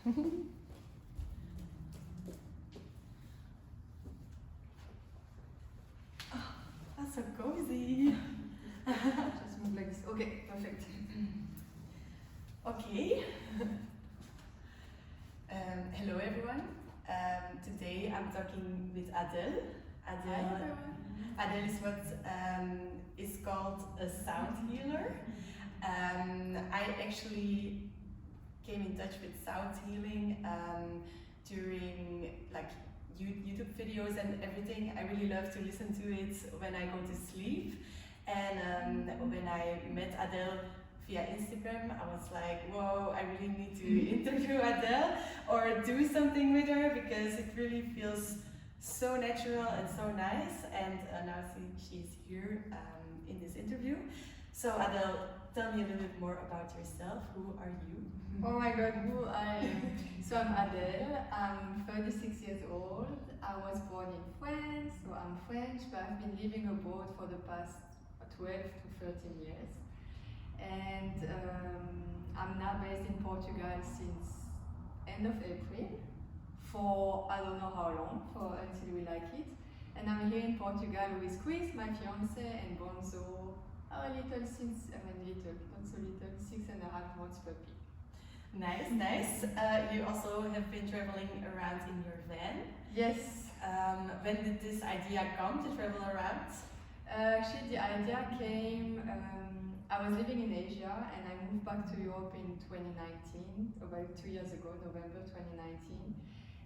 Oh, that's so cozy. Just move like this. Okay, perfect. Okay. Hello everyone. Today I'm talking with Adèle. Adèle is what is called a sound healer. I actually came in touch with sound healing during like YouTube videos and everything. I really love to listen to it when I go to sleep. And when I met Adèle via Instagram, I was like, whoa, I really need to interview Adèle or do something with her because it really feels so natural and so nice. And now she's here in this interview. So Adèle, tell me a little bit more about yourself. Who are you? Oh my god, who I am. So I'm Adèle, I'm 36 years old. I was born in France, so I'm French, but I've been living abroad for the past 12 to 13 years. And I'm now based in Portugal since end of April for I don't know how long, until we like it. And I'm here in Portugal with Chris, my fiance, and Bonzo, our little, not so little, 6.5 months puppy. Nice, nice. You also have been traveling around in your van. Yes. When did this idea come to travel around? Actually, the idea came, I was living in Asia and I moved back to Europe in 2019, about 2 years ago, November 2019.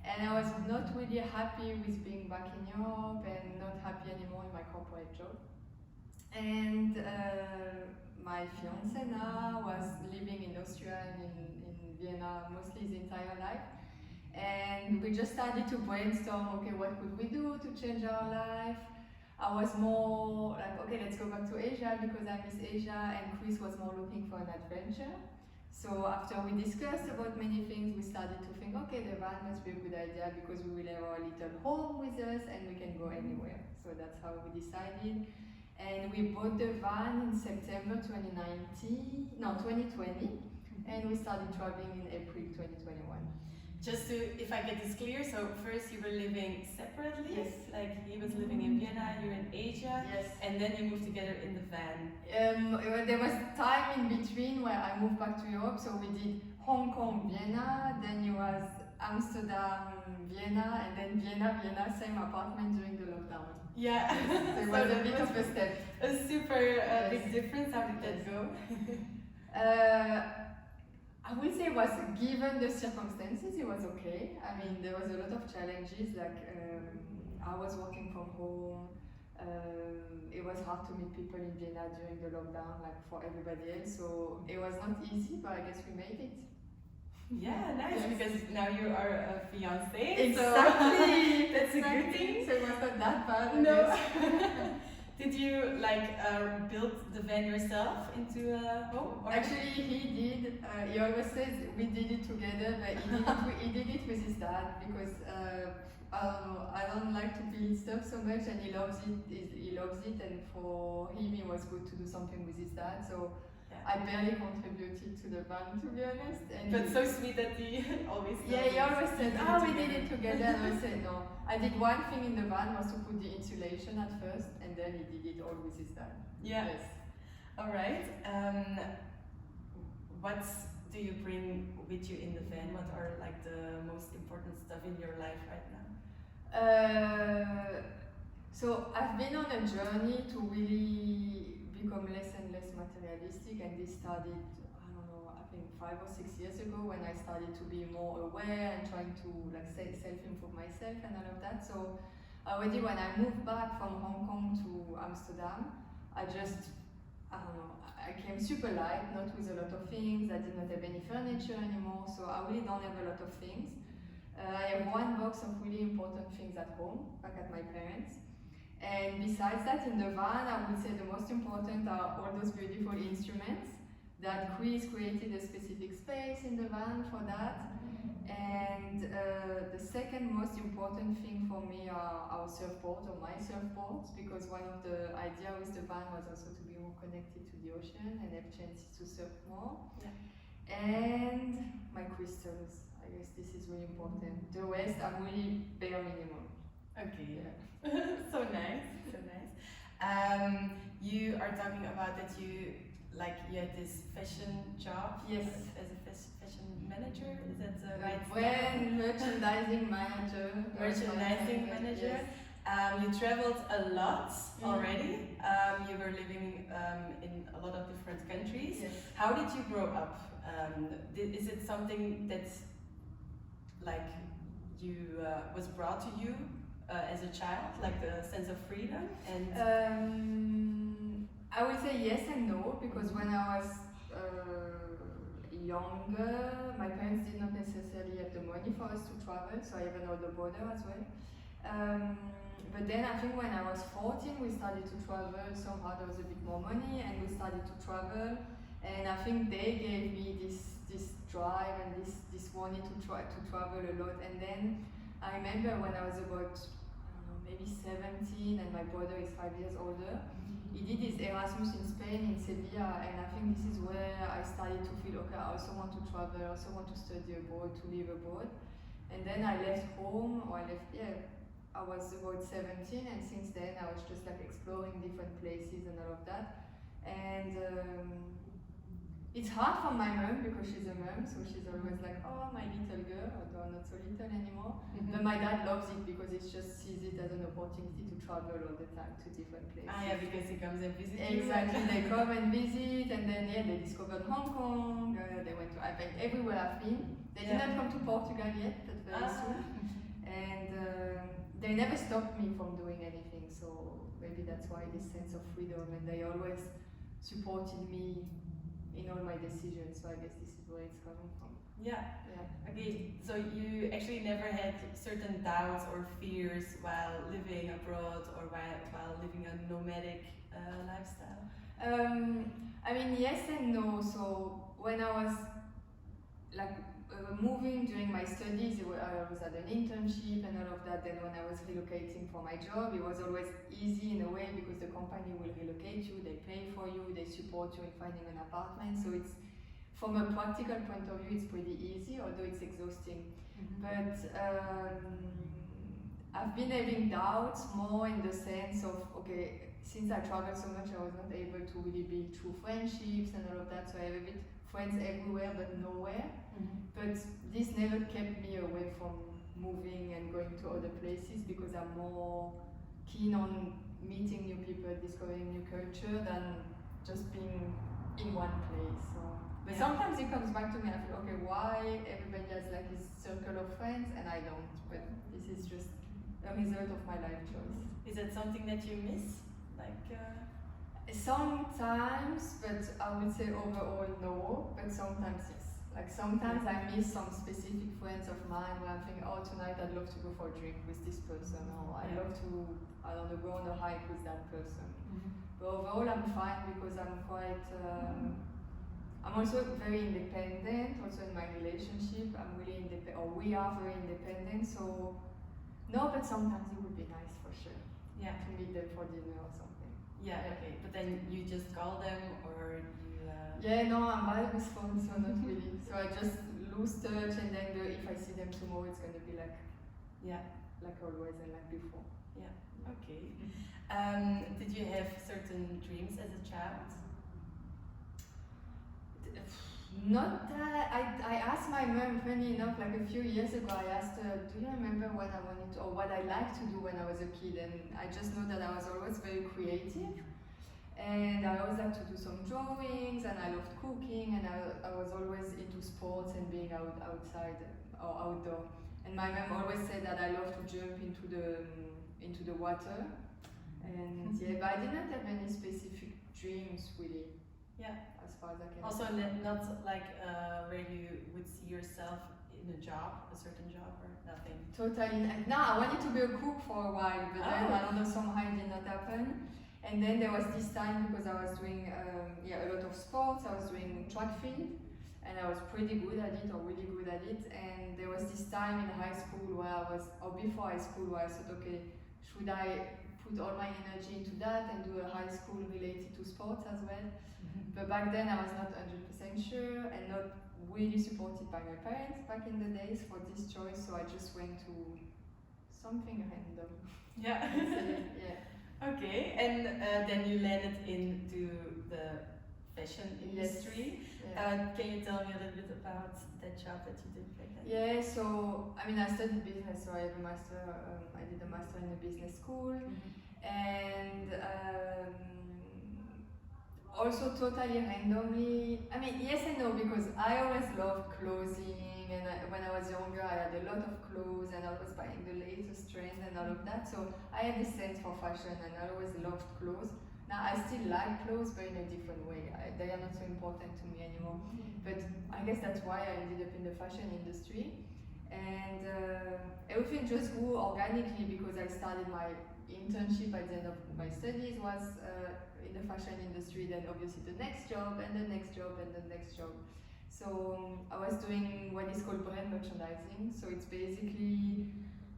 And I was not really happy with being back in Europe and not happy anymore in my corporate job. And my fiance now was living in Austria and in Vienna mostly his entire life. And we just started to brainstorm, okay, what could we do to change our life? I was more like, okay, let's go back to Asia because I miss Asia, and Chris was more looking for an adventure. So after we discussed about many things, we started to think, okay, the van must be a good idea because we will have our little home with us and we can go anywhere. So that's how we decided. And we bought the van in September 2020, and we started traveling in April 2021. Just to, if I get this clear, so first you were living separately, yes. Like he was living in Vienna, you're in Asia, yes. And then you moved together in the van. There was time in between where I moved back to Europe, so we did Hong Kong, Vienna, then it was Amsterdam, Vienna, and then Vienna, same apartment during the lockdown. Yeah, so it was a bit of a step. A super big difference. How did that go? I would say it was, given the circumstances, it was okay. I mean, there was a lot of challenges, like I was working from home. It was hard to meet people in Vienna during the lockdown, like for everybody else. So it was not easy, but I guess we made it. Yeah, nice, yes. Because now you are a fiancé. Exactly. So that's a good thing. So it was not that bad. No. Did you build the van yourself into a home? Or? Actually, he did. He always says we did it together, but he did it with his dad because I don't know. I don't like to build stuff so much, and he loves it. And for him, it was good to do something with his dad. So yeah. I barely contributed to the van, to be honest. And but so sweet that he always. Yeah, he always said, "Oh, we did it together." And I said, "No." I did one thing in the van was to put the insulation at first, and then he did it all with his dad. Yeah. Yes. All right. What do you bring with you in the van? What are like the most important stuff in your life right now? So I've been on a journey to really become less and less materialistic, and this started, I don't know, I think 5 or 6 years ago when I started to be more aware and trying to like self-improve myself and all of that. So already when I moved back from Hong Kong to Amsterdam, I don't know, I came super light, not with a lot of things. I did not have any furniture anymore, so I really don't have a lot of things. I have one box of really important things at home, back at my parents'. And besides that, in the van, I would say the most important are all those beautiful instruments that Chris created a specific space in the van for that. And the second most important thing for me are our surfboards, or my surfboards, because one of the ideas with the van was also to be more connected to the ocean and have chances to surf more. Yeah. and my crystals. I guess this is really important. The rest I'm really bare minimum. Okay. Yeah. So nice, so nice. You are talking about that you had this fashion job. Yes. As a fashion manager. Is that the right? Brand merchandising manager. Merchandising manager. Yes. You traveled a lot already. You were living in a lot of different countries. Yes. How did you grow up? Is it something that you was brought to you as a child, like the sense of freedom? And I would say yes and no, because when I was younger, my parents did not necessarily have the money for us to travel, so I have an older brother as well. But then I think when I was 14, we started to travel. Somehow there was a bit more money, and we started to travel. And I think they gave me this drive and this wanting to try to travel a lot. And then I remember when I was about maybe 17, and my brother is 5 years older. He did his Erasmus in Spain, in Sevilla, and I think this is where I started to feel, okay, I also want to travel, I also want to study abroad, to live abroad. And then I left home, I was about 17, and since then I was just exploring different places and all of that. And it's hard for my mom because she's a mom, so she's always like, oh, my little girl, although I'm not so little anymore. But my dad loves it because it just sees it as an opportunity to travel all the time to different places. Yeah, because he comes and visits you. Exactly, they come and visit, and then they discovered Hong Kong, they went to, everywhere I've been. They didn't come to Portugal yet, but very soon. And they never stopped me from doing anything, so maybe that's why this sense of freedom, and they always supported me in all my decisions, so I guess this is where it's coming from. Yeah. Okay, so you actually never had certain doubts or fears while living abroad or while living a nomadic lifestyle? Yes and no. So when I was moving during my studies, I was at an internship and all of that. Then when I was relocating for my job, it was always easy in a way because the company will relocate you, they pay for you, they support you in finding an apartment. So it's, from a practical point of view, it's pretty easy, although it's exhausting. But I've been having doubts more in the sense of, okay, since I travel so much, I was not able to really build true friendships and all of that, so I have a bit friends everywhere but nowhere. But this never kept me away from moving and going to other places because I'm more keen on meeting new people, discovering new culture than just being in one place. So. But sometimes it comes back to me and I feel, okay, why everybody has his circle of friends and I don't? But this is just a result of my life choice. Is that something that you miss? Sometimes, but I would say overall no, but sometimes yes. Sometimes I miss some specific friends of mine where I'm thinking, oh, tonight I'd love to go for a drink with this person, or I'd love to, I don't know, go on a hike with that person. But overall I'm fine because I'm quite, I'm also very independent, also in my relationship. I'm really independent, or we are very independent, so no, but sometimes it would be nice for sure. Yeah. To meet them for dinner or something. Yeah, okay. But then you just call them or you... Yeah, no, I'm bad with phones, so not really. So I just lose touch and then if I see them tomorrow, it's going to be like always and like before. Yeah, okay. Did you have certain dreams as a child? Not that. I asked my mom, funny enough, a few years ago, I asked her, do you remember what I wanted to, or what I liked to do when I was a kid? And I just know that I was always very creative. And I always liked to do some drawings, and I loved cooking, and I was always into sports and being outside or outdoor. And my mom always said that I love to jump into the water. And but I didn't have any specific dreams really. Yeah. As far as I can. Also, not where you would see yourself in a job, a certain job, or nothing. Totally. No, I wanted to be a cook for a while, but then I don't know, somehow it did not happen. And then there was this time because I was doing a lot of sports. I was doing track field, and I was pretty good at it, or really good at it. And there was this time in high school where or before high school, where I thought, okay, should I put all my energy into that and do a high school related to sports as well? But back then I was not 100% sure, and not really supported by my parents back in the days for this choice, so I just went to something random. Yeah. Yeah. Okay, and then you landed into the fashion industry. Yeah. Can you tell me a little bit about that job that you did back then? Yeah, so I mean, I studied business, so I have a master. I did a master in a business school, and also totally randomly. I mean, yes and no, because I always loved clothing, and when I was younger, I had a lot of clothes, and I was buying the latest trend and all of that. So I had this sense for fashion, and I always loved clothes. Now I still like clothes, but in a different way. They are not so important to me anymore. But I guess that's why I ended up in the fashion industry, and everything just grew organically because I started my internship at the end of my studies was in the fashion industry, then obviously the next job and the next job and the next job. So I was doing what is called brand merchandising. So it's basically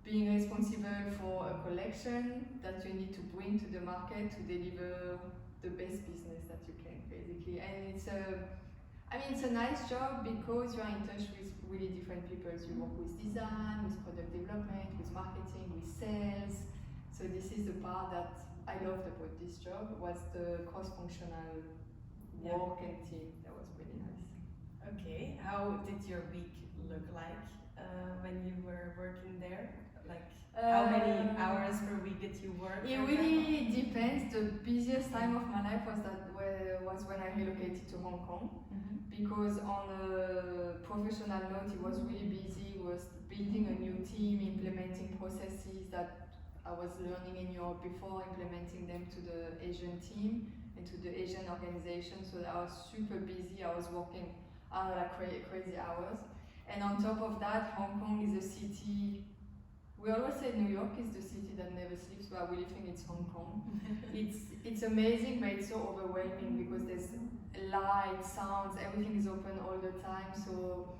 being responsible for a collection that you need to bring to the market to deliver the best business that you can, basically. And it's a nice job because you are in touch with really different people. You work with design, with product development, with marketing, with sales. So this is the part that I loved about this job, was the cross-functional work and team. That was really nice. Okay, how did your week look like when you were working there? Like, how many hours per week did you work? It really depends. The busiest time of my life was when I relocated to Hong Kong, because on a professional note, it was really busy. It was building a new team, implementing processes that I was learning in Europe before, implementing them to the Asian team and to the Asian organization. So I was super busy. I was working like crazy hours. And on top of that, Hong Kong is a city. We always say New York is the city that never sleeps, but I really think it's Hong Kong. It's amazing, but it's so overwhelming because there's light, sounds, everything is open all the time. So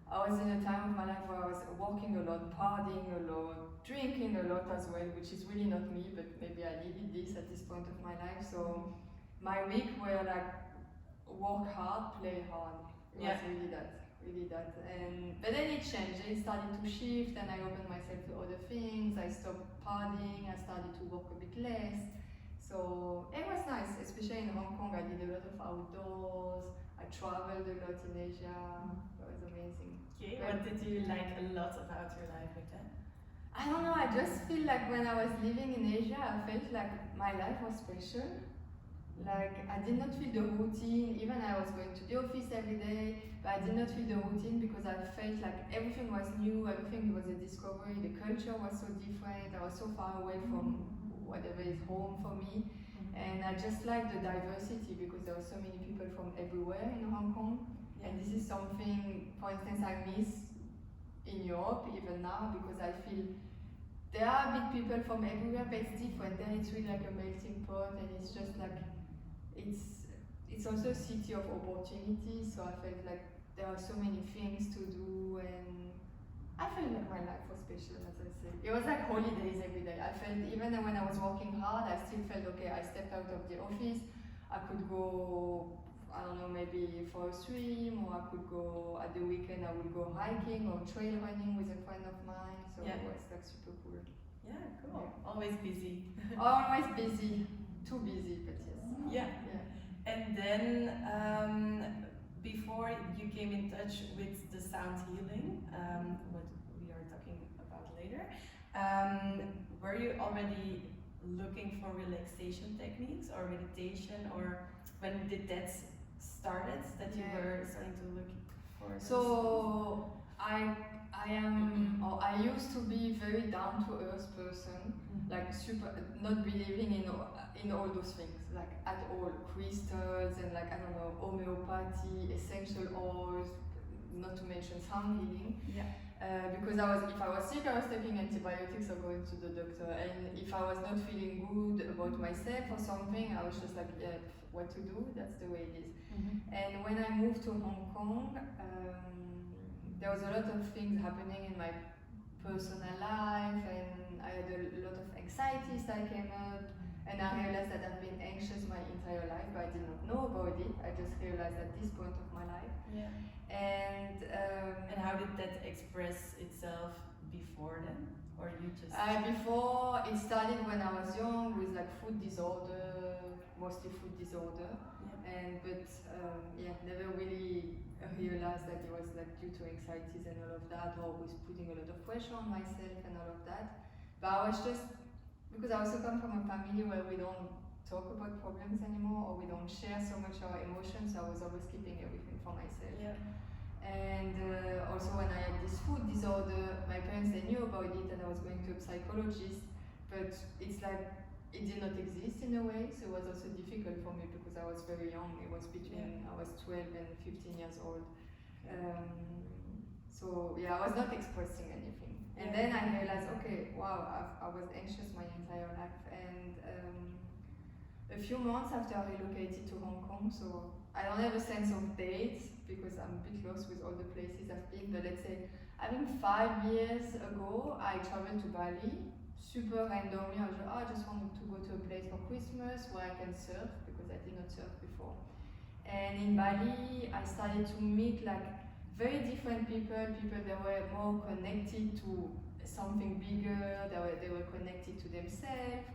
I was in a time of my life where I was working a lot, partying a lot, drinking a lot as well, which is really not me, but maybe I needed this at this point of my life. So my week were like work hard, play hard. It was really that. But then it changed. It started to shift, and I opened myself to other things. I stopped partying. I started to work a bit less. So it was nice, especially in Hong Kong. I did a lot of outdoors. I traveled a lot in Asia. It was amazing. Okay, what did you like a lot about your life back then? I don't know. I just feel like when I was living in Asia, I felt like my life was special. Like I did not feel the routine, even I was going to the office every day, but I did not feel the routine because I felt like everything was new, everything was a discovery, the culture was so different, I was so far away from whatever is home for me. And I just like the diversity because there were so many people from everywhere in Hong Kong. And this is something, for instance, I miss in Europe even now, because I feel there are big people from everywhere, but it's different. Then it's really like a melting pot, and it's just like it's also a city of opportunities, so I felt like there are so many things to do, and I felt like my life was special, as I said. It was like holidays every day. I felt, even when I was working hard, I still felt okay. I stepped out of the office, I could go, I don't know, maybe for a swim, or I could go at the weekend, I would go hiking or trail running with a friend of mine, so it was like super cool. Yeah, cool. Always busy. Always busy. Too busy, but yes. Yeah. And then, before you came in touch with the sound healing, what we are talking about later, were you already looking for relaxation techniques or meditation, or when did that started, that you were starting to look for those? So I used to be very down to earth person, like super, not believing in all those things, like at all, crystals and like, I don't know, homeopathy, essential oils, not to mention sound healing. Because if I was sick, I was taking antibiotics or going to the doctor, and if I was not feeling good about myself or something, I was just like, yeah, what to do, that's the way it is. And when I moved to Hong Kong, there was a lot of things happening in my personal life, and I had a lot of anxieties that came up, And I realized that I've been anxious my entire life, but I did not know about it. I just realized at this point of my life. Yeah. And how did that express itself before then? Or you just... before, it started when I was young with like food disorder, mostly food disorder. Yeah. But never really realized that it was like due to anxieties and all of that, or was putting a lot of pressure on myself and all of that. But I was just, because I also come from a family where we don't talk about problems anymore, or we don't share so much our emotions, so I was always keeping everything for myself. Yeah. And also when I had this food disorder, my parents, they knew about it and I was going to a psychologist, but it's like, it did not exist in a way, so it was also difficult for me because I was very young. It was between, I was 12 and 15 years old. So I was not expressing anything. And then I realized, okay, wow, I was anxious my entire life. And a few months after I relocated to Hong Kong, so I don't have a sense of dates because I'm a bit lost with all the places I've been, but let's say, I think 5 years ago, I traveled to Bali, super randomly. I just wanted to go to a place for Christmas where I can surf because I did not surf before. And in Bali, I started to meet like very different people that were more connected to something bigger, they were connected to themselves.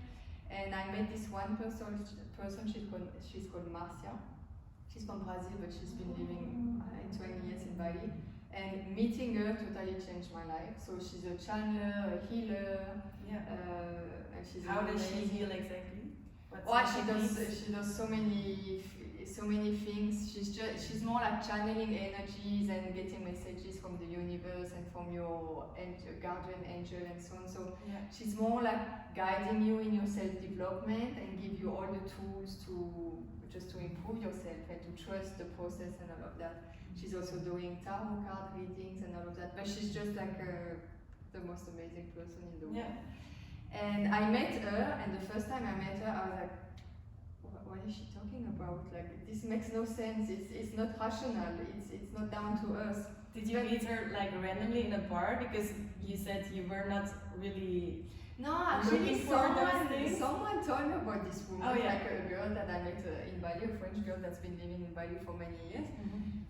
And I met this one person, she's called Marcia. She's from Brazil, but she's been living 20 years in Bali. And meeting her totally changed my life. So she's a channeler, a healer. Yeah. And she's How does she heal exactly? She does so many things. She's more like channeling energies and getting messages from the universe and from your guardian angel and so on. So she's more like guiding you in your self-development and give you all the tools to improve yourself and to trust the process and all of that. She's also doing tarot card readings and all of that. But she's just like the most amazing person in the world. And I met her, and the first time I met her, I was like, what is she talking about? Like, this makes no sense. It's not rational. It's not down to earth. Did you meet her like randomly in a bar? Because you said you were not really. No, actually, someone told me about this woman, like a girl that I met in Bali, a French girl that's been living in Bali for many years.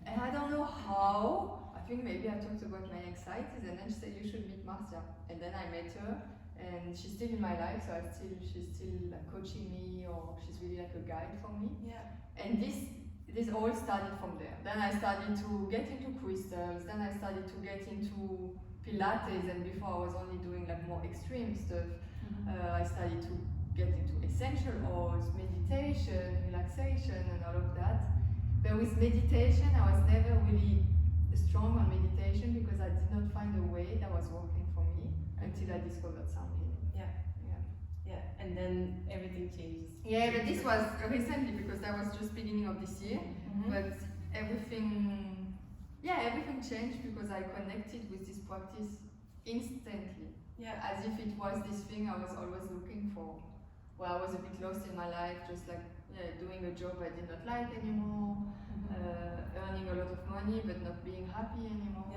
And I don't know how. I think maybe I talked about my anxieties, and then she said you should meet Marcia. And then I met her. And she's still in my life, so she's still like coaching me, or she's really like a guide for me. Yeah. And this all started from there. Then I started to get into crystals. Then I started to get into Pilates, and before I was only doing like more extreme stuff. I started to get into essential oils, meditation, relaxation, and all of that. But with meditation, I was never really strong on meditation because I did not find a way that was working for me until I discovered sound healing. And then everything changes. Yeah, but this was recently because that was just beginning of this year. But everything changed because I connected with this practice instantly. Yeah, as if it was this thing I was always looking for. Where I was a bit lost in my life, just like doing a job I did not like anymore, earning a lot of money but not being happy anymore.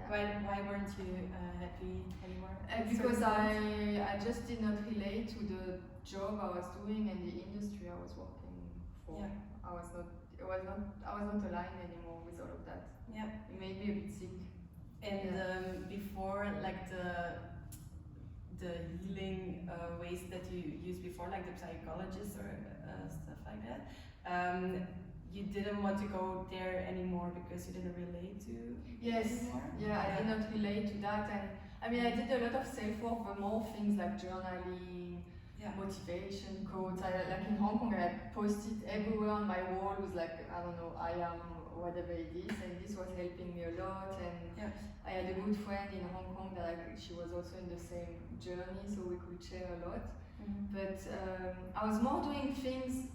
Why weren't you happy anymore? Because I just did not relate to the job I was doing and the industry I was working for. I was not aligned anymore with all of that. It made me a bit sick. And before, like the healing ways that you used before, like the psychologist or stuff like that, you didn't want to go there anymore because you didn't relate to anymore? I did not relate to that. And I mean, I did a lot of self-work, but more things like journaling, motivation quotes. Like in Hong Kong, I had posted everywhere on my wall with like, I don't know, I am whatever it is, and this was helping me a lot. And I had a good friend in Hong Kong that she was also in the same journey, so we could share a lot. But I was more doing things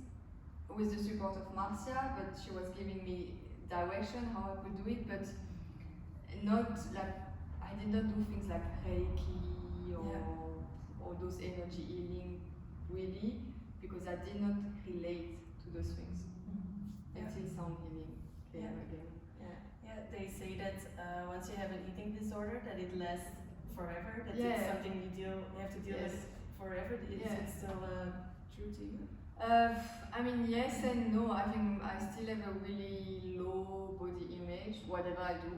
with the support of Marcia, but she was giving me direction how I could do it, but not like, I did not do things like Reiki or those energy healing really, because I did not relate to those things until sound healing came again. They say that once you have an eating disorder, that it lasts forever, that it's something you have to deal with forever. Is it still true to you? I mean, yes and no. I think I still have a really low body image, whatever I do.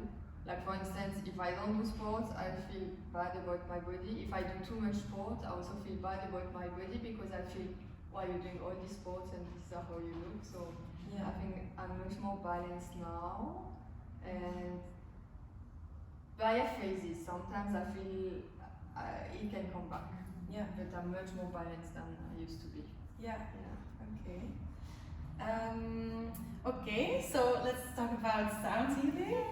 Like for instance, if I don't do sports, I feel bad about my body. If I do too much sport, I also feel bad about my body because I feel, why you're doing all these sports and this is how you look. So Yeah. I think I'm much more balanced now. And but I have phases. Sometimes I feel it can come back. Yeah. But I'm much more balanced than I used to be. Yeah. Yeah. Okay. Okay, so let's talk about sound healing.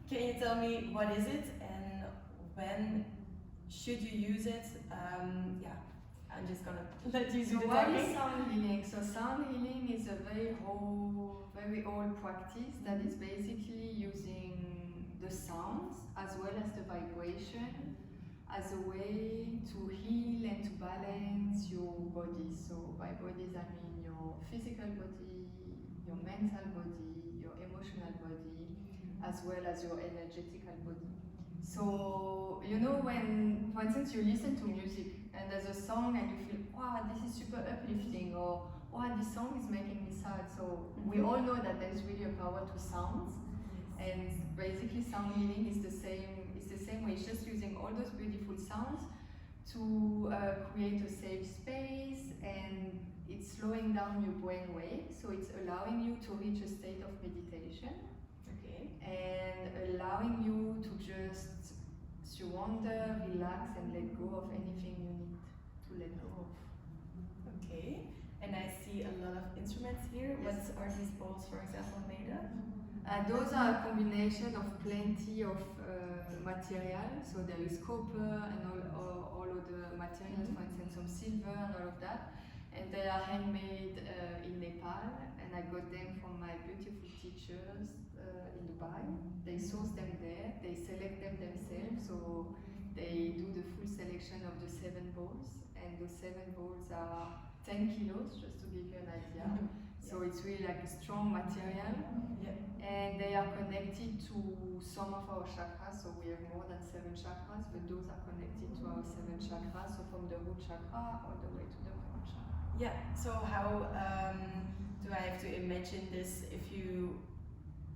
Can you tell me what is it and when should you use it? Yeah, I'm just gonna let you do the what talking. is sound healing? So sound healing is a very old practice that is basically using the sounds as well as the vibration as a way to heal and to balance your body. So by bodies I mean your physical body, your mental body, your emotional body, as well as your energetical body. So you know when, for instance, you listen to music and there's a song and you feel, wow, this is super uplifting, or wow, this song is making me sad. So we all know that there's really a power to sounds. And basically sound healing is the same way. It's just using all those beautiful sounds to create a safe space, and it's slowing down your brain waves, so it's allowing you to reach a state of meditation. Okay. And allowing you to just surrender, relax, and let go of anything you need to let go of. Okay. And I see a lot of instruments here. Yes. What are these bowls, for example, made of? Those are a combination of plenty of material. So there is copper and all of the materials, for instance, some silver and all of that. And they are handmade in Nepal, and I got them from my beautiful teachers in Dubai. They source them there, they select them themselves, so they do the full selection of the 7 bowls, and those 7 bowls are 10 kilos, just to give you an idea. So it's really like a strong material. Yeah. And they are connected to some of our chakras, so we have more than 7 chakras, but those are connected to our 7 chakras, so from the root chakra all the way to the crown chakra. Yeah, so how do I have to imagine this if you,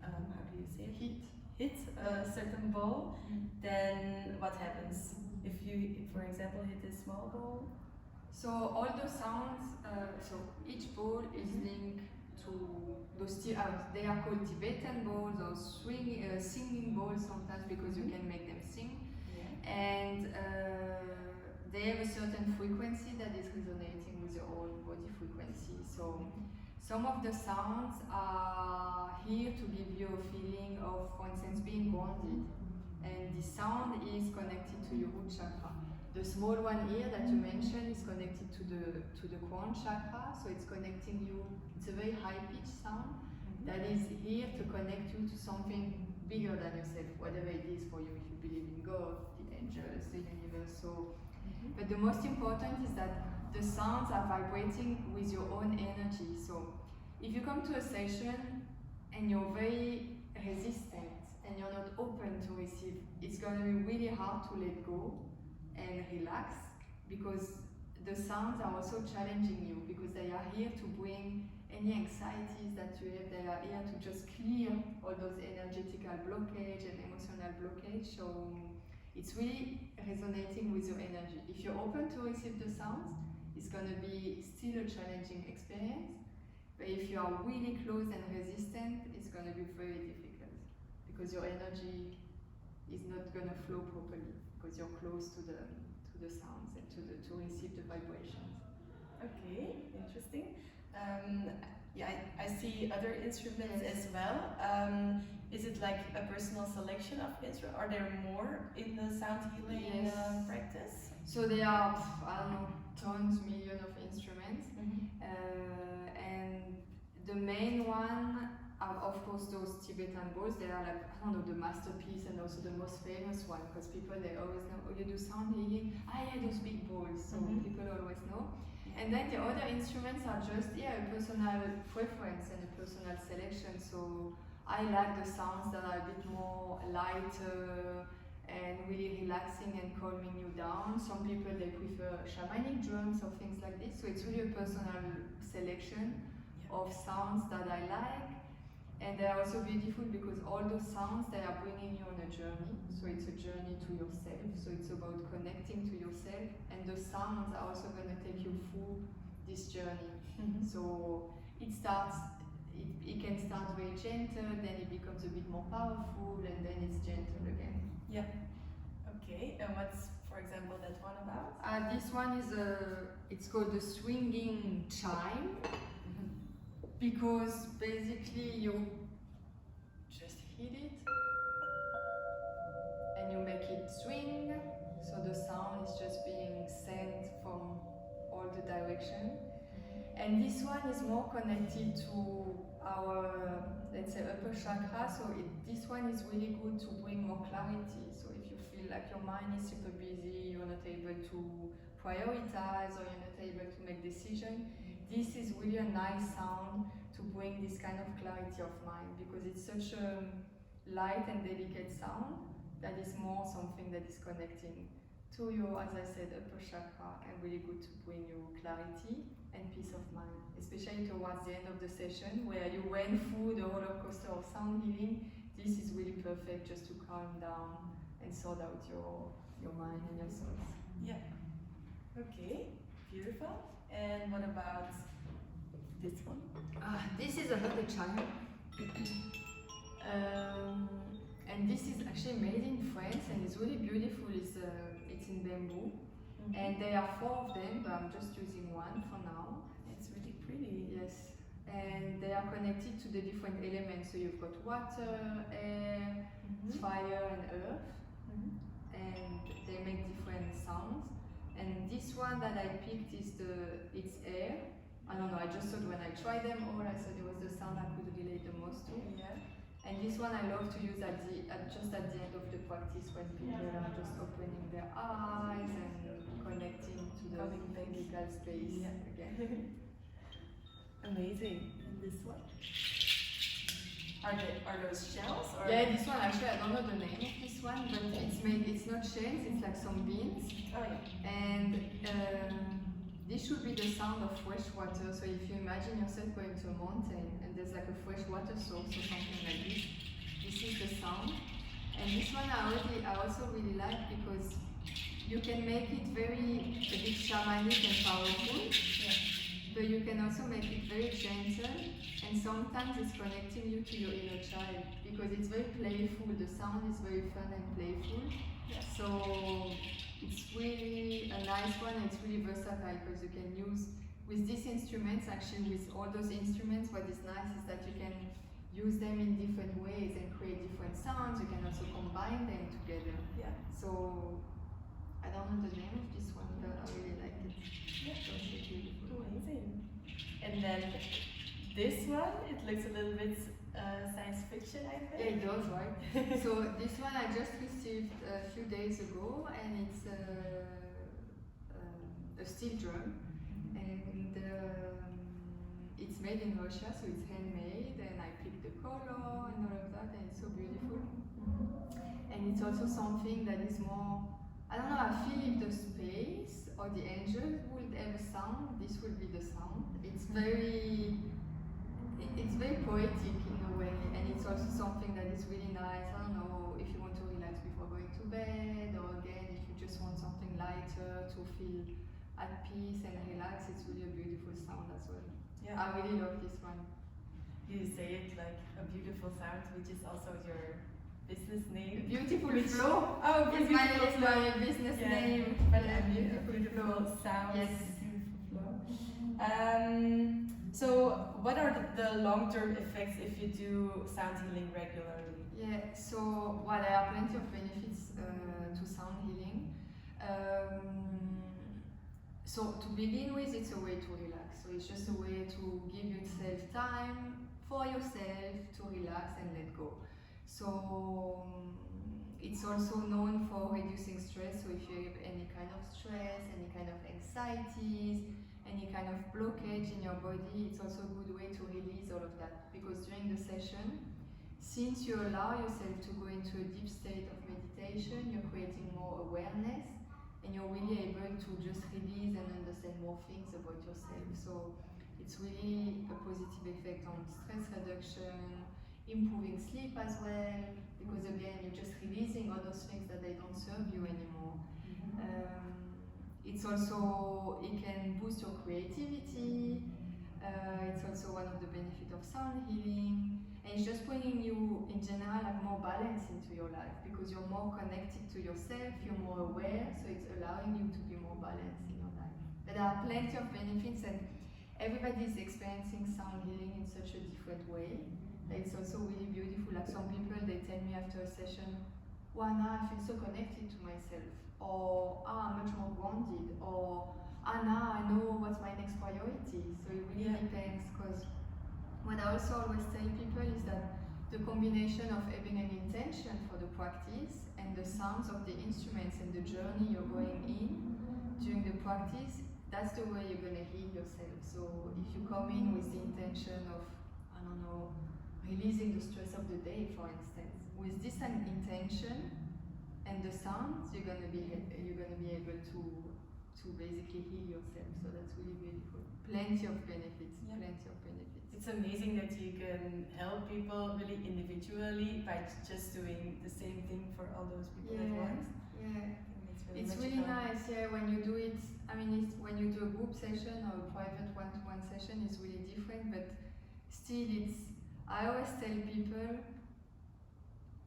how do you say it? Hit a certain ball, then what happens? If you, for example, hit a small ball? So all those sounds, so each ball is linked to those, they are called Tibetan balls or singing balls sometimes, because you can make them sing. Yeah. And they have a certain frequency that is resonating with your own body frequency. So some of the sounds are here to give you a feeling of, for instance, being grounded. And the sound is connected to your root chakra. The small one here that you mentioned is connected to the crown chakra, so it's connecting you. It's a very high pitched sound that is here to connect you to something bigger than yourself, whatever it is for you. If you believe in God, the angels, the universe. So, but the most important is that the sounds are vibrating with your own energy. So, if you come to a session and you're very resistant and you're not open to receive, it's going to be really hard to let go and relax, because the sounds are also challenging you, because they are here to bring any anxieties that you have. They are here to just clear all those energetical blockage and emotional blockage. So it's really resonating with your energy. If you're open to receive the sounds, it's going to be still a challenging experience. But if you are really close and resistant, it's going to be very difficult, because your energy is not going to flow properly, because you're close to the sounds and to receive the vibrations. Okay, interesting. Yeah, I see other instruments as well. Is it like a personal selection of instruments? Are there more in the sound healing practice? So there are, I don't know, tons, millions of instruments. And the main one are, of course, those Tibetan bowls. They are like, I don't know, the masterpiece and also the most famous one, because people, they always know, oh, you do sound healing? Ah, yeah, those big bowls. So people always know. And then the other instruments are just, a personal preference and a personal selection. So I like the sounds that are a bit more lighter and really relaxing and calming you down. Some people, they prefer shamanic drums or things like this. So it's really a personal selection of sounds that I like. And they are also beautiful because all those sounds, they are bringing you on a journey. So it's a journey to yourself. So it's about connecting to yourself. And the sounds are also going to take you through this journey. So it can start very gentle, then it becomes a bit more powerful, and then it's gentle again. Yeah. Okay. And what's, for example, that one about? This one is it's called the swinging chime, because basically you just hit it and you make it swing, so the sound is just being sent from all the direction. And this one is more connected to our, let's say, upper chakra. So this one is really good to bring more clarity. So if you feel like your mind is super busy, you're not able to prioritize, or you're not able to make decisions, this is really a nice sound to bring this kind of clarity of mind, because it's such a light and delicate sound that is more something that is connecting to your, as I said, upper chakra, and really good to bring you clarity and peace of mind, especially towards the end of the session where you went through the roller coaster of sound healing. This is really perfect just to calm down and sort out your mind and your thoughts. Yeah. Okay, beautiful. And what about this one? This is another chime. And this is actually made in France, and it's really beautiful. It's in bamboo. And there are 4 of them, but I'm just using one for now. It's really pretty. Yes. And they are connected to the different elements. So you've got water, air, fire, and earth. And they make different sounds. And this one that I picked is it's air. I don't know, I just thought when I tried them all, I thought it was the sound I could relate the most to. Yeah. And this one I love to use just at the end of the practice, when people are just opening their eyes and connecting to the physical space again. Amazing. And this one? Are those shells? Or? Yeah, this one actually I don't know the name of this one, but it's not shells, it's like some beans. Oh yeah. And this should be the sound of fresh water. So if you imagine yourself going to a mountain and there's like a fresh water source or something like this, this is the sound. And this one I also really like, because you can make it a bit shamanic and powerful, but you can also make it very gentle, and sometimes it's connecting you to your inner child, because it's very playful. The sound is very fun and playful. So it's really a nice one, and it's really versatile, because you can use with these instruments, actually with all those instruments, what is nice is that you can use them in different ways and create different sounds. You can also combine them together. Yeah. So I don't know the name of this one, but I really like it. Yeah. It's also beautiful. Amazing. And then this one, it looks a little bit science fiction, I think. Yeah, it does, right? So this one I just received a few days ago, and it's a steel drum, and it's made in Russia, so it's handmade, and I picked the color and all of that, and it's so beautiful. And it's also something that is more, I don't know, I feel if the space or the angels would have a sound, this would be the sound. It's very poetic in a way, and it's also something that is really nice. I don't know, if you want to relax before going to bed, or again, if you just want something lighter to feel at peace and relax, it's really a beautiful sound as well. Yeah. I really love this one. You say it like a beautiful sound, which is also your business name. Beautiful flow. Oh, It's my business name. But Yeah, a beautiful sound. Yes. Beautiful flow. So what are the long-term effects if you do sound healing regularly? Yeah, so well, there are plenty of benefits to sound healing. So to begin with, it's a way to relax. So it's just a way to give yourself time for yourself to relax and let go. So it's also known for reducing stress. So if you have any kind of stress, any kind of anxieties, any kind of blockage in your body, it's also a good way to release all of that. Because during the session, since you allow yourself to go into a deep state of meditation, you're creating more awareness and you're really able to just release and understand more things about yourself. So it's really a positive effect on stress reduction, improving sleep as well, because again, you're just releasing all those things that they don't serve you anymore. It's also, it can boost your creativity. It's also one of the benefits of sound healing. And it's just bringing you, in general, like more balance into your life because you're more connected to yourself, you're more aware, so it's allowing you to be more balanced in your life. But there are plenty of benefits and everybody is experiencing sound healing in such a different way. It's also really beautiful. Like some people, they tell me after a session, wow, now I feel so connected to myself, or I'm much more grounded, or now I know what's my next priority. So it really depends, because what I also always tell people is that the combination of having an intention for the practice and the sounds of the instruments and the journey you're going in during the practice, that's the way you're going to heal yourself. So if you come in with the intention of, I don't know, releasing the stress of the day, for instance, with this intention and the sounds, you're going to be able to basically heal yourself. So that's really beautiful. Plenty of benefits. Plenty of benefits. It's amazing that you can help people really individually by just doing the same thing for all those people at once. It's really nice, when you do it. I mean, when you do a group session or a private one-to-one session, it's really different, but still I always tell people,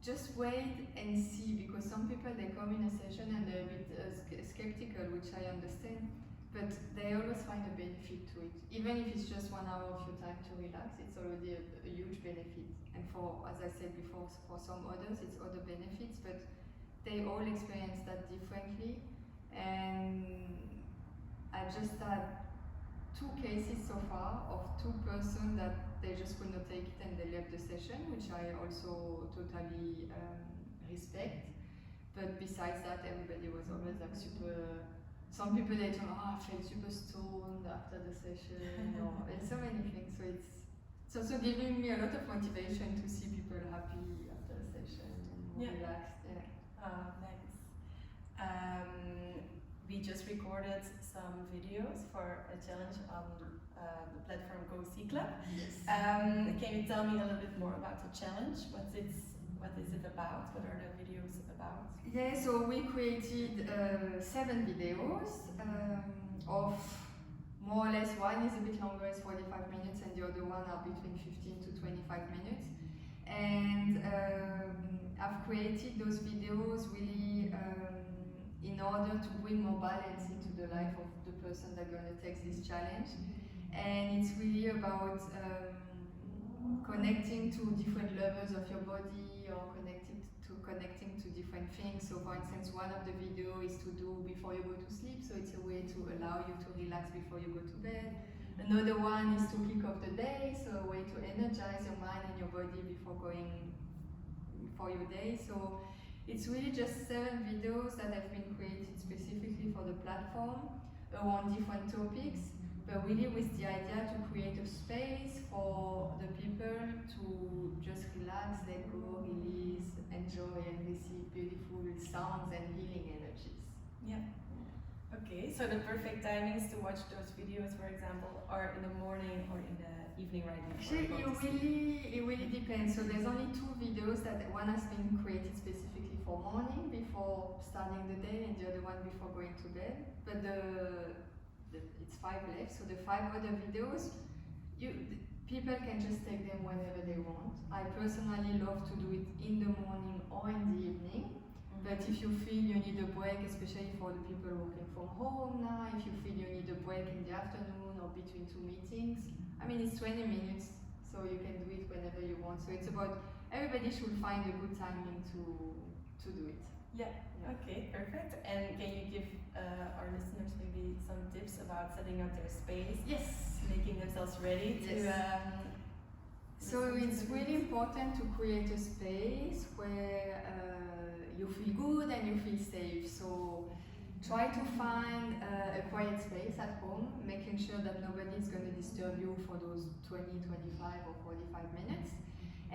just wait and see, because some people, they come in a session and they're a bit skeptical, which I understand, but they always find a benefit to it. Even if it's just 1 hour of your time to relax, it's already a huge benefit. And for, as I said before, for some others, it's other benefits, but they all experience that differently. And I just had 2 cases so far of 2 persons that they just could not take it and they left the session, which I also totally respect. But besides that, everybody was always like super. Some people they told, I felt super stoned after the session, or so many things. So it's also giving me a lot of motivation to see people happy after the session and more relaxed. Nice. We just recorded some videos for a challenge on the platform Go See Club. Yes. Can you tell me a little bit more about the challenge? What is it about? What are the videos about? Yeah, so we created 7 videos of more or less, one is a bit longer, it's 45 minutes, and the other one are between 15 to 25 minutes. And I've created those videos really in order to bring more balance into the life of the person that's going to take this challenge. And it's really about connecting to different levels of your body, or connecting to different things. So for instance, one of the videos is to do before you go to sleep, so it's a way to allow you to relax before you go to bed. Another one is to kick off the day, so a way to energize your mind and your body before going for your day. So it's really just 7 videos that have been created specifically for the platform around different topics, but really with the idea to create a space for the people to just relax, let go, release, enjoy and receive beautiful sounds and healing energies. Yeah. Okay, so the perfect timings to watch those videos, for example, are in the morning or in the evening right before you go to sleep? It really depends. So there's only 2 videos that one has been created specifically for morning before starting the day, and the other one before going to bed. But it's 5 left, so the 5 other videos, people can just take them whenever they want. I personally love to do it in the morning or in the evening. But if you feel you need a break, especially for the people working from home now, if you feel you need a break in the afternoon or between 2 meetings, I mean, it's 20 minutes, so you can do it whenever you want. So it's about, everybody should find a good timing to do it. Yeah. Okay, perfect. And can you give our listeners maybe some tips about setting up their space? Yes. Making themselves ready to... So it's really important to create a space where you feel good and you feel safe. So try to find a quiet space at home, making sure that nobody is going to disturb you for those 20, 25 or 45 minutes.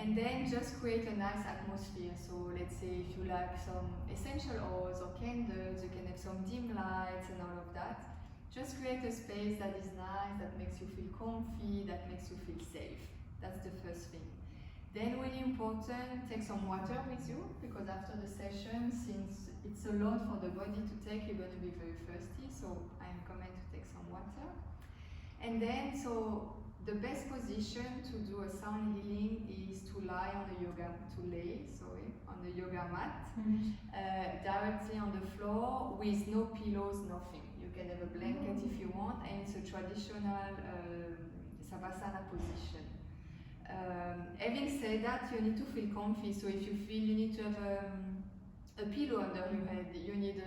And then just create a nice atmosphere. So let's say if you like some essential oils or candles, you can have some dim lights and all of that. Just create a space that is nice, that makes you feel comfy, that makes you feel safe. That's the first thing. Then really important, take some water with you, because after the session, since it's a lot for the body to take, you're going to be very thirsty, so I recommend to take some water. And then, so the best position to do a sound healing is to lie on the yoga, on the yoga mat, directly on the floor with no pillows, nothing. You can have a blanket if you want, and it's a traditional Savasana position. Having said that, you need to feel comfy, so if you feel you need to have a pillow under your head, you need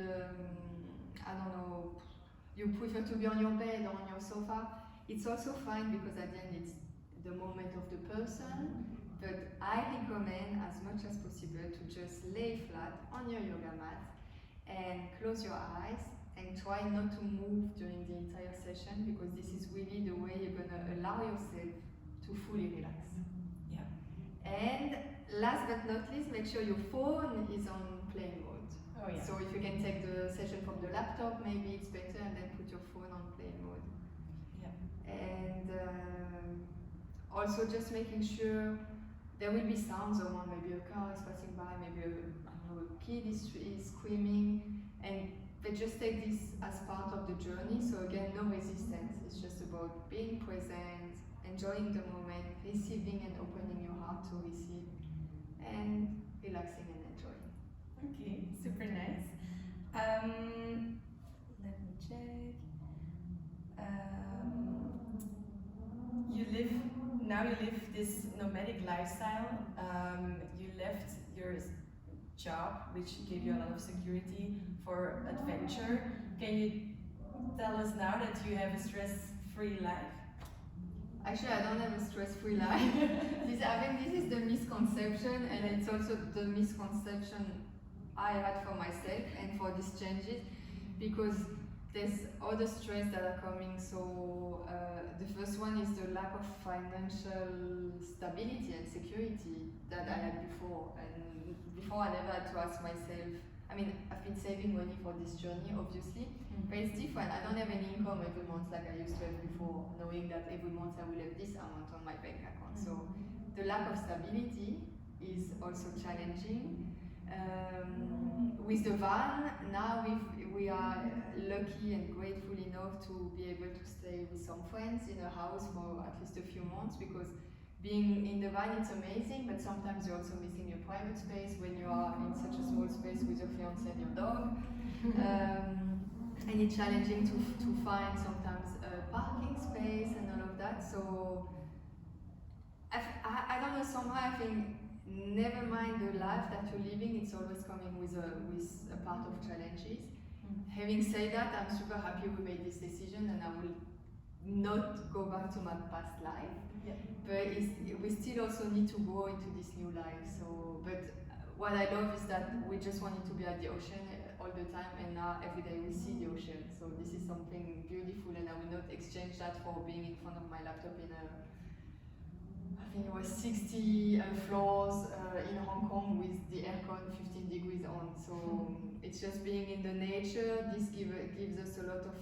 I don't know, you prefer to be on your bed or on your sofa, it's also fine, because at the end it's the moment of the person, but I recommend as much as possible to just lay flat on your yoga mat and close your eyes and try not to move during the entire session, because this is really the way you're going to allow yourself to fully relax. Yeah. And last but not least, make sure your phone is on plane mode. Oh yeah. So if you can take the session from the laptop, maybe it's better, and then put your phone on plane mode. Yeah. And also just making sure there will be sounds around, maybe a car is passing by, maybe a kid is screaming, but just take this as part of the journey. So again, no resistance, it's just about being present, enjoying the moment, receiving and opening your heart to receive, and relaxing and enjoying. Okay, super nice. Let me check. You live this nomadic lifestyle. You left your job, which gave you a lot of security, for adventure. Can you tell us now that you have a stress-free life? Actually, I don't have a stress-free life. I think this is the misconception, and it's also the misconception I had for myself and for these changes, because there's other stress that are coming. So the first one is the lack of financial stability and security that I had before. And before, I never had to ask myself, I mean, I've been saving money for this journey, obviously, but it's different. I don't have any income every month like I used to have before, knowing that every month I will have this amount on my bank account. So the lack of stability is also challenging. With the van, now we are lucky and grateful enough to be able to stay with some friends in a house for at least a few months, because being in the van, it's amazing, but sometimes you're also missing your private space when you are in such a small space with your fiance and your dog. And it's challenging to find sometimes a parking space and all of that. So I don't know, somehow I think, never mind the life that you're living, it's always coming with a part of challenges. Having said that, I'm super happy we made this decision, and I will not go back to my past life. Yeah. But we still also need to go into this new life. So, but what I love is that we just wanted to be at the ocean all the time, and now every day we see the ocean. So this is something beautiful, and I will not exchange that for being in front of my laptop in I think it was 60 floors in Hong Kong with the aircon 15 degrees on. So it's just being in the nature. This gives us a lot of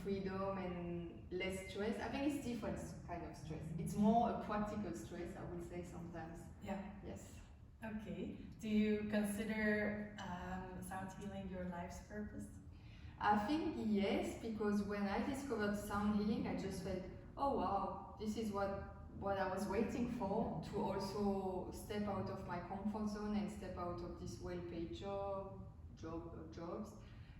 freedom and less stress. I think it's different kind of stress. It's more a practical stress, I would say sometimes. Yeah. Yes. Okay. Do you consider sound healing your life's purpose? I think yes, because when I discovered sound healing, I just felt, oh wow, this is what I was waiting for, to also step out of my comfort zone and step out of this well-paid jobs.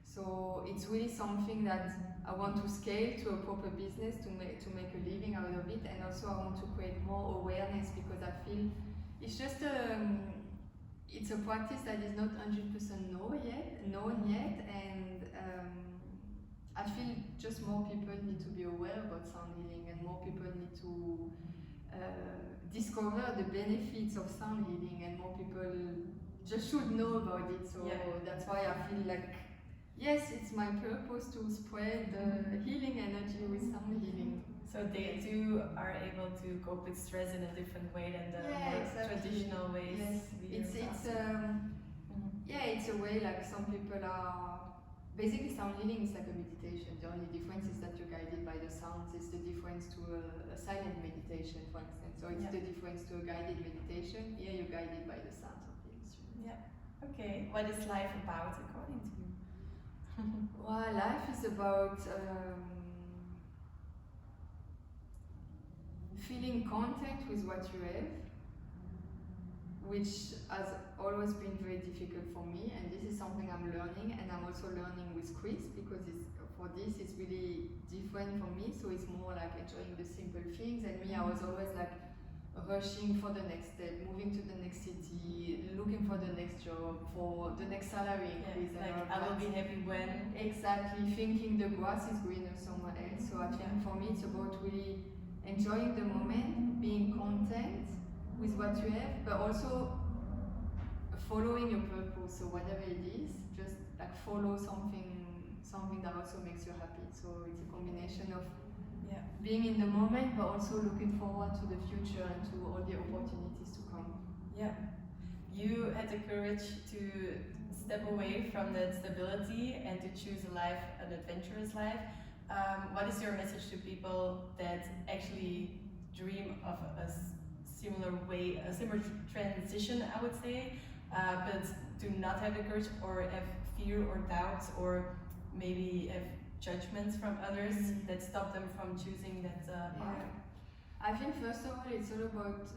So it's really something that I want to scale to a proper business, to make a living out of it, and also I want to create more awareness, because I feel it's just it's a practice that is not 100% known yet, and I feel just more people need to be aware about sound healing, and more people need to discover the benefits of sound healing, and more people just should know about it. So that's why I feel like, yes, it's my purpose to spread the healing energy with sound healing. So they too are able to cope with stress in a different way than the more traditional ways. Yes, it's a way like some people are. Basically, sound healing is like a meditation. The only difference is that you're guided by the sounds. It's the difference to a silent meditation, for instance. So it's the difference to a guided meditation. Here you're guided by the sounds of the instrument. Yeah. Okay. What is life about according to you? Well, life is about feeling contact with what you have, which has always been very difficult for me, and this is something I'm learning, and I'm also learning with Chris, because it's really different for me, so it's more like enjoying the simple things, and me, I was always like rushing for the next step, moving to the next city, looking for the next job, for the next salary increase. Like I will be happy when. Exactly, thinking the grass is greener somewhere else. So I think for me it's about really enjoying the moment, being content with what you have, but also following your purpose. So whatever it is, just like follow something that also makes you happy. So it's a combination of being in the moment, but also looking forward to the future and to all the opportunities to come. Yeah. You had the courage to step away from that stability and to choose a life, an adventurous life. What is your message to people that actually dream of a similar way, a similar transition, I would say, but do not have the courage or have fear or doubts or maybe have judgments from others that stop them from choosing that path? I think first of all it's all about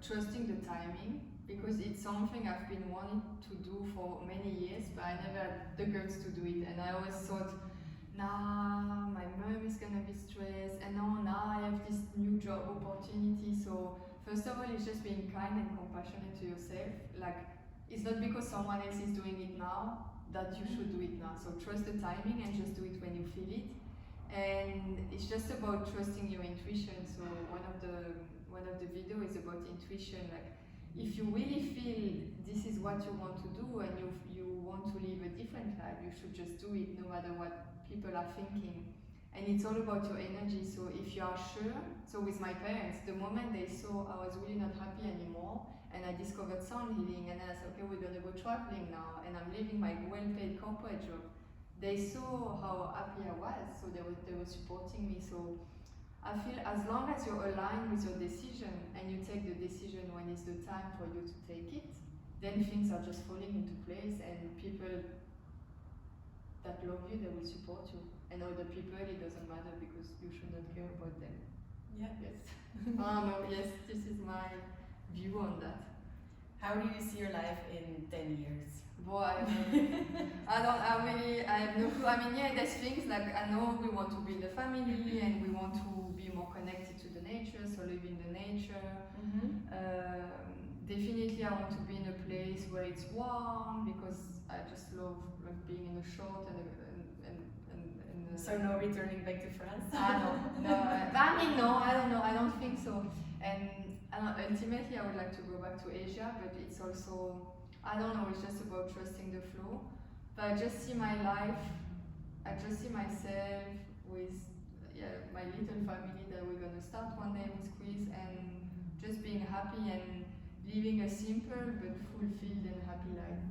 trusting the timing, because it's something I've been wanting to do for many years, but I never had the guts to do it, and I always thought, nah, my mom is gonna be stressed, and now I have this new job opportunity. So first of all it's just being kind and compassionate to yourself. Like, it's not because someone else is doing it now that you should do it now. So trust the timing and just do it when you feel it. And it's just about trusting your intuition. So one of the video is about intuition. Like, if you really feel this is what you want to do and you want to live a different life, you should just do it no matter what people are thinking. And it's all about your energy. So if you are sure, so with my parents, the moment they saw I was really not happy anymore, and I discovered sound healing, and I said, okay, we're gonna go traveling now, and I'm leaving my well-paid corporate job. They saw how happy I was, so they were supporting me. So I feel as long as you're aligned with your decision and you take the decision when it's the time for you to take it, then things are just falling into place, and people that love you, they will support you. And other people, it doesn't matter, because you should not care about them. Yeah. Yes. Yes, this is my view on that. How do you see your life in 10 years? Boy, I have no clue. I mean, there's things like, I know we want to build a family and we want to be more connected to the nature, so live in the nature. Definitely I want to be in a place where it's warm, because I just love being in a short and so no returning back to France? No, I don't know, I don't think so. And ultimately I would like to go back to Asia, but it's also, I don't know, it's just about trusting the flow. But I just see my life, I just see myself with my little family that we're gonna start one day with Chris, and just being happy and living a simple but fulfilled and happy life.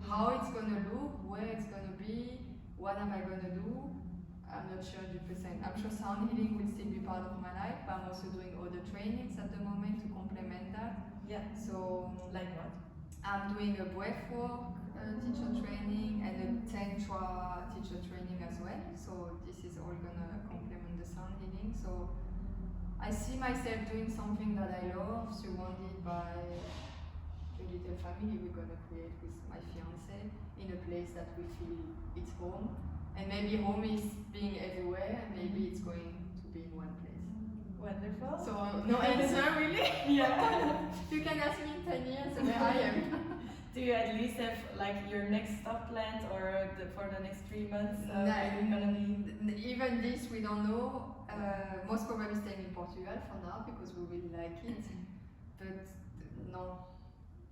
How it's gonna look, where it's gonna be, what am I gonna do, I'm not sure 100%. I'm sure sound healing will still be part of my life, but I'm also doing other trainings at the moment to complement that. Yeah. So, like what? I'm doing a breathwork teacher training and a tantra teacher training as well. So this is all gonna complement the sound healing. So I see myself doing something that I love, surrounded by the little family we're gonna create with my fiance in a place that we feel it's home. And maybe home is being everywhere, and maybe it's going to be in one place. Wonderful. So no answer really. Yeah. You can ask me in 10 years where I am. Do you at least have like your next stop planned, or for the next 3 months? Even this we don't know. Most probably staying in Portugal for now, because we really like it. But no.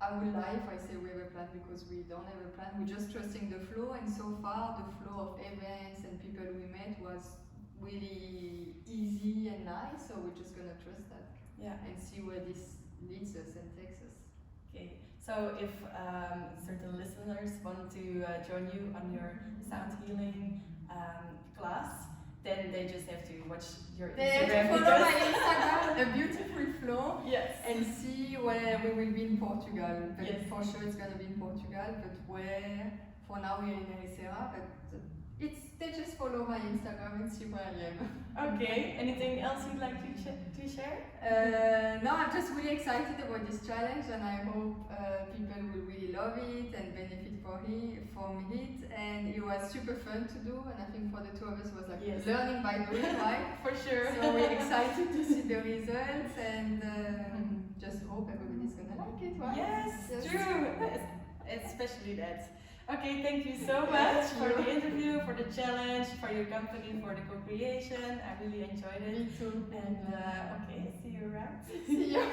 I would lie if I say we have a plan, because we don't have a plan. We're just trusting the flow, and so far the flow of events and people we met was really easy and nice, so we're just gonna trust that Yeah. and see where this leads us and takes us. Okay. So if certain listeners want to join you on your sound healing class, then they just have to watch your They have Instagram. to follow my Instagram, A Beautiful Flow, Yes. and see where we will be in Portugal. But Yes. for sure it's gonna be in Portugal, but where, for now we're in Ericeira, but they just follow my Instagram and see where I am. Okay. Anything else you'd like to share? No, I'm just really excited about this challenge, and I hope people will really love it and benefit from it. And it was super fun to do, and I think for the two of us was like Yes. learning by doing, right? For sure. So we're excited to see the results, and just hope everybody's gonna like it, right? Yes, Yes. true. Especially that. Okay, thank you so much for the interview, for the challenge, for your company, for the co-creation. I really enjoyed it. Me too. And okay, see you around. See you.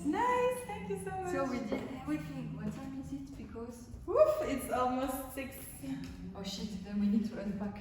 Nice, thank you so much. So we did everything. What time is it? Because Woof, it's almost 6. oh shit, then we need to unpack.